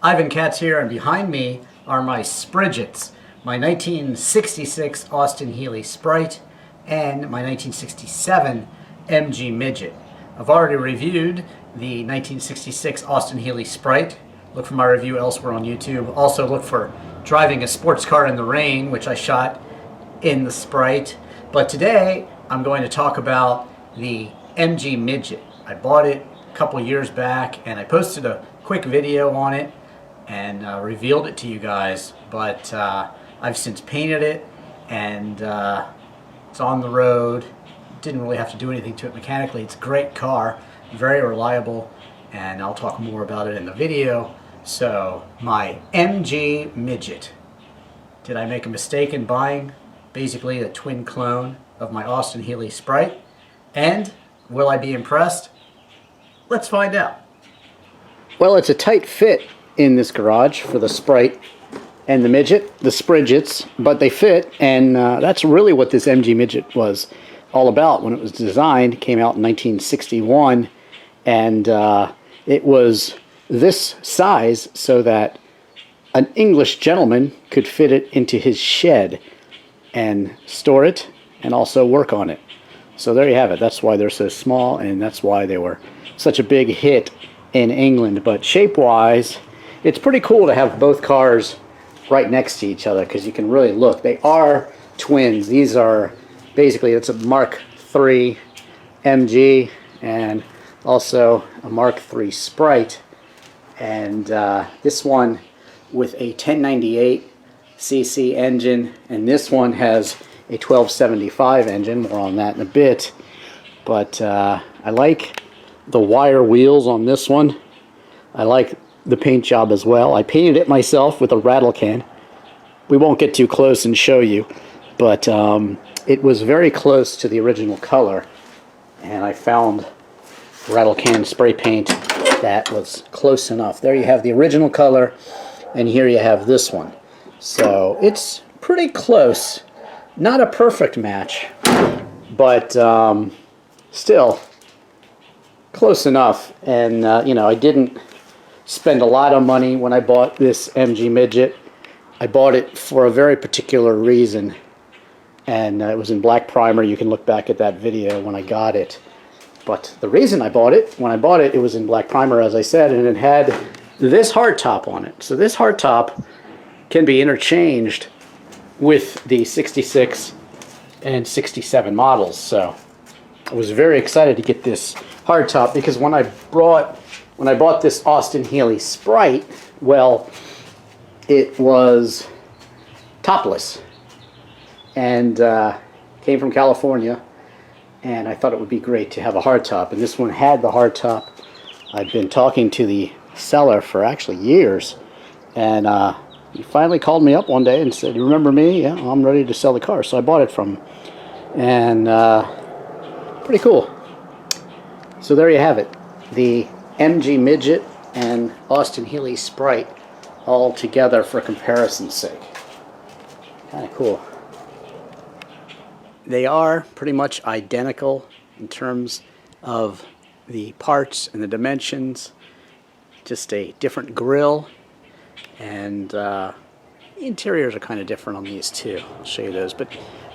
Ivan Katz here, and behind me are my Spridgets, my 1966 Austin Healey Sprite, and my 1967 MG Midget. I've already reviewed the 1966 Austin Healey Sprite. Look for my review elsewhere on YouTube. Also look for Driving a Sports Car in the Rain, which I shot in the Sprite. But today I'm going to talk about the MG Midget. I bought it a couple years back and I posted a quick video on it and revealed it to you guys, but I've since painted it and it's on the road. Didn't really have to do anything to it mechanically. It's a great car, very reliable, and I'll talk more about it in the video. So, my MG Midget. Did I make a mistake in buying basically a twin clone of my Austin Healey Sprite? And will I be impressed? Let's find out. Well, it's a tight fit in this garage for the Sprite and the Midget, the Spridgets, but they fit, and that's really what this MG Midget was all about when it was designed. It came out in 1961, and it was this size so that an English gentleman could fit it into his shed and store it and also work on it. So there you have it. That's why they're so small, and that's why they were such a big hit in England. But shape-wise, it's pretty cool to have both cars right next to each other because you can really look. They are twins. These are basically, it's a Mark III MG and also a Mark III Sprite. And this one with a 1098cc engine, and this one has a 1275 engine. More on that in a bit. But I like the wire wheels on this one. I like the paint job as well. I painted it myself with a rattle can. We won't get too close and show you, but it was very close to the original color, and I found rattle can spray paint that was close enough. There you have the original color, and here you have this one. So it's pretty close. Not a perfect match, but still close enough. And you know, I didn't spend a lot of money when I bought this MG Midget. I bought it for a very particular reason, and it was in black primer. You can look back at that video when I got it. But the reason I bought it, it was in black primer, as I said, and it had this hardtop on it. So this hardtop can be interchanged with the 66 and 67 models. So I was very excited to get this hardtop because when I bought this Austin Healey Sprite, well, it was topless and came from California, and I thought it would be great to have a hardtop, and this one had the hardtop. I've been talking to the seller for actually years, and he finally called me up one day and said, "You remember me? Yeah, I'm ready to sell the car." So I bought it from him, and pretty cool. So there you have it, the MG Midget and Austin Healey Sprite all together for comparison's sake. Kind of cool. They are pretty much identical in terms of the parts and the dimensions. Just a different grille, and the interiors are kind of different on these too. I'll show you those, but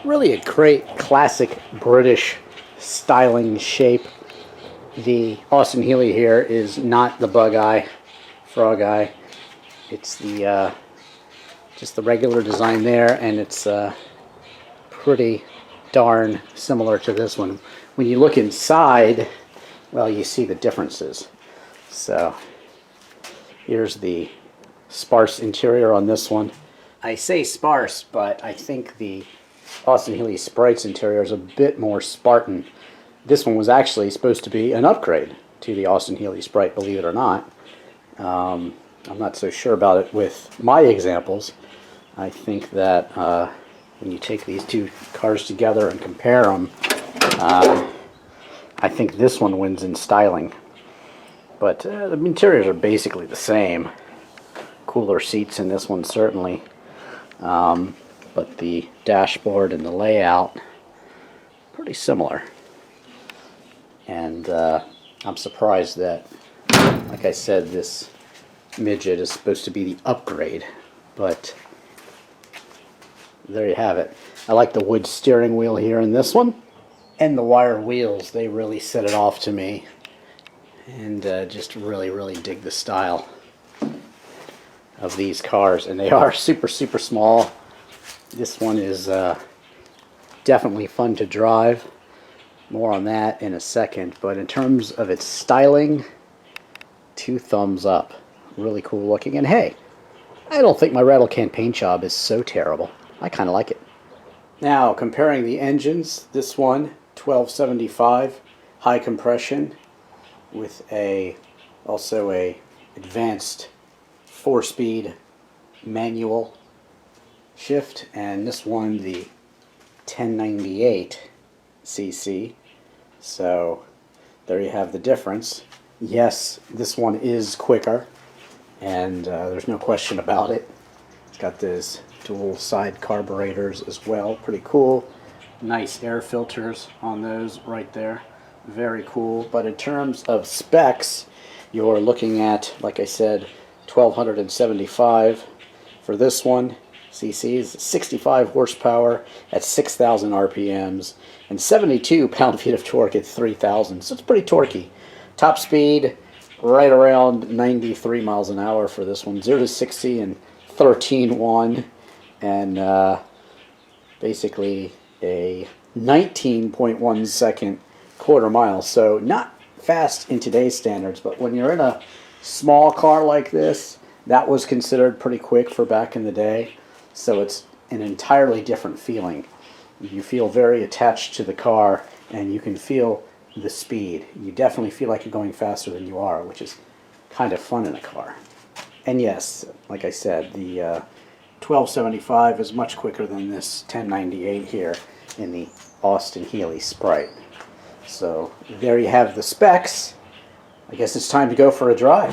really a great classic British styling shape. The Austin Healey here is not the bug eye, frog eye. It's the just the regular design there, and it's pretty darn similar to this one. When you look inside, well, you see the differences. So here's the sparse interior on this one. I say sparse, but I think the Austin Healey Sprite's interior is a bit more Spartan. This one was actually supposed to be an upgrade to the Austin Healey Sprite, believe it or not. I'm not so sure about it with my examples. I think that when you take these two cars together and compare them, I think this one wins in styling. But the interiors are basically the same. Cooler seats in this one, certainly. But the dashboard and the layout, pretty similar. And I'm surprised that, like I said, this Midget is supposed to be the upgrade, but there you have it. I like the wood steering wheel here in this one, and the wire wheels, they really set it off to me, and just really dig the style of these cars. And they are super small. This one is definitely fun to drive. More on that in a second, but in terms of its styling, 2 thumbs up. Really cool looking, and hey, I don't think my rattle can paint job is so terrible. I kind of like it. Now, comparing the engines, this one, 1275, high compression, with also a advanced 4-speed manual shift, and this one, the 1098 cc. So there you have the difference. Yes, this one is quicker, and there's no question about it. It's got those dual side carburetors as well. Pretty cool. Nice air filters on those right there. Very cool. But in terms of specs, you're looking at, like I said, 1275 for this one. cc's, 65 horsepower at 6,000 RPMs, and 72 pound-feet of torque at 3,000. So it's pretty torquey. Top speed right around 93 miles an hour for this one. 0 to 60 in 13.1, and basically a 19.1 second quarter mile. So not fast in today's standards, but when you're in a small car like this, that was considered pretty quick for back in the day. So it's an entirely different feeling. You feel very attached to the car, and you can feel the speed. You definitely feel like you're going faster than you are, which is kind of fun in a car. And yes, like I said, the 1275 is much quicker than this 1098 here in the Austin Healey Sprite. So there you have the specs. I guess it's time to go for a drive.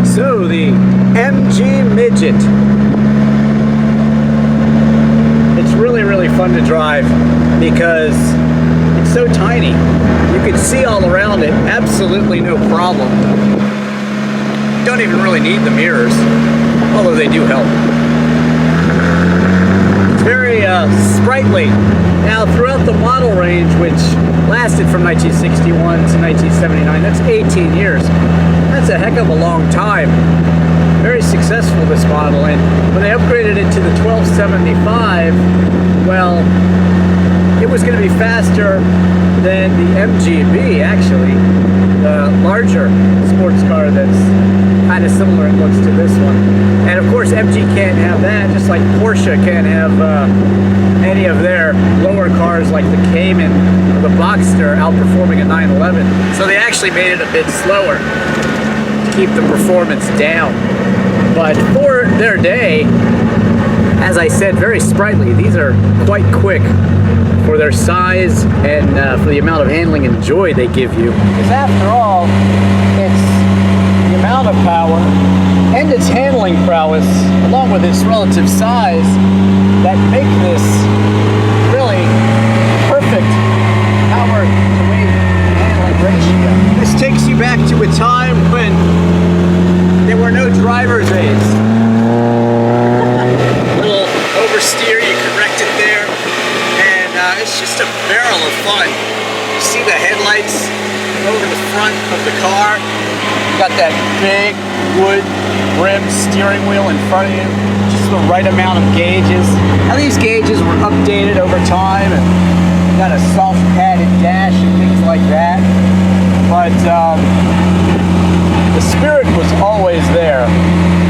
So the MG Midget. It's really fun to drive because it's so tiny. You can see all around it, absolutely no problem. Don't even really need the mirrors, although they do help. It's very sprightly. Now, throughout the model range, which lasted from 1961 to 1979, that's 18 years. That's a heck of a long time. Very successful, this model, and when they upgraded it to the 1275, well, it was going to be faster than the MGB, actually, the larger sports car that's kind of similar in looks to this one. And of course, MG can't have that, just like Porsche can't have any of their lower cars like the Cayman or the Boxster outperforming a 911. So they actually made it a bit slower to keep the performance down. But for their day, as I said, very sprightly. These are quite quick for their size and for the amount of handling and joy they give you. Because after all, it's the amount of power and its handling prowess, along with its relative size, that make this really perfect power to weight handling ratio. This takes you back to a time when there were no driver's aids. Little oversteer, you correct it there, and it's just a barrel of fun. You see the headlights over the front of the car. You got that big wood rim steering wheel in front of you, just the right amount of gauges. Now these gauges were updated over time, and you got a soft padded dash and things like that, but the spirit was always there.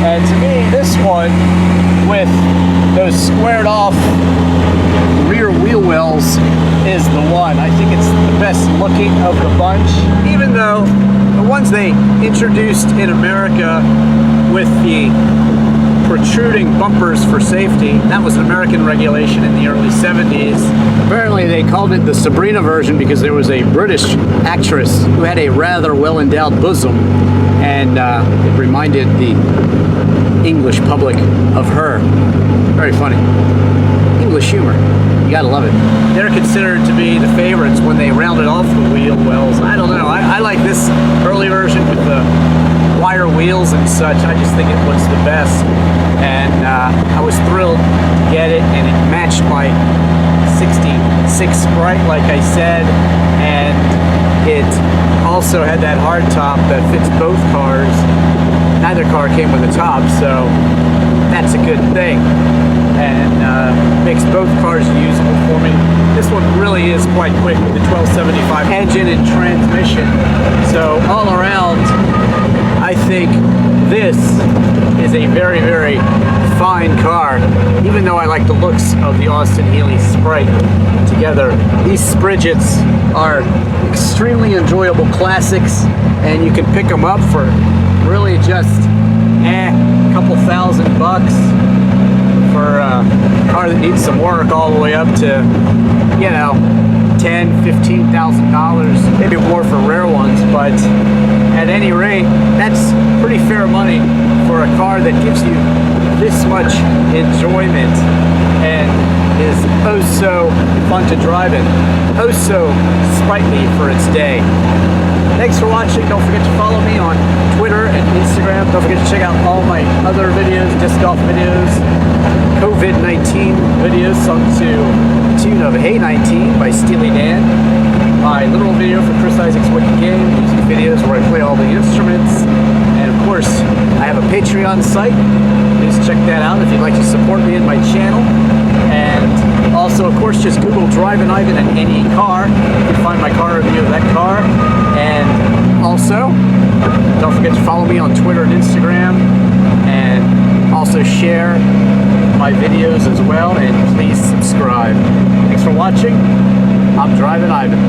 And to me, this one, with those squared off rear wheel wells, is the one. I think it's the best looking of the bunch, even though the ones they introduced in America with the protruding bumpers for safety, that was an American regulation in the early 70s. Apparently they called it the Sabrina version because there was a British actress who had a rather well-endowed bosom, and it reminded the English public of her. Very funny. English English humor. You gotta love it. They're considered to be the favorites when they rounded off the wheel wells. I don't know. I like this early version with the wire wheels and such. I just think it looks the best. And I was thrilled to get it, and it matched my 66 Sprite, like I said, and it also had that hardtop that fits both cars. Neither car came with a top, so that's a good thing, and makes both cars usable for me. This one really is quite quick with the 1275 engine and transmission, so all around I think this is a very, very fine car, even though I like the looks of the Austin Healey Sprite together. These Spridgets are extremely enjoyable classics, and you can pick them up for really just a couple $1,000 for a car that needs some work, all the way up to, you know, $10,000, $15,000, maybe more for rare ones. But at any rate, that's pretty fair money for a car that gives you this much enjoyment and is oh so fun to drive in, oh so sprightly for its day. Thanks for watching. Don't forget to follow me on Twitter and Instagram. Don't forget to check out all my other videos, disc golf videos, COVID-19 videos, sung to the tune of Hey 19 by Steely Dan, my literal video for Chris Isaac's Wicked Game, music videos where I play all the instruments, and of course I have a Patreon site. Please check that out if you'd like to support me in my channel. And also, of course, just Google Drivin Ivan in any car. You can find my car review of that car. And also, don't forget to follow me on Twitter and Instagram, and also share my videos as well, and please subscribe. Thanks for watching. I'm Drivin Ivan.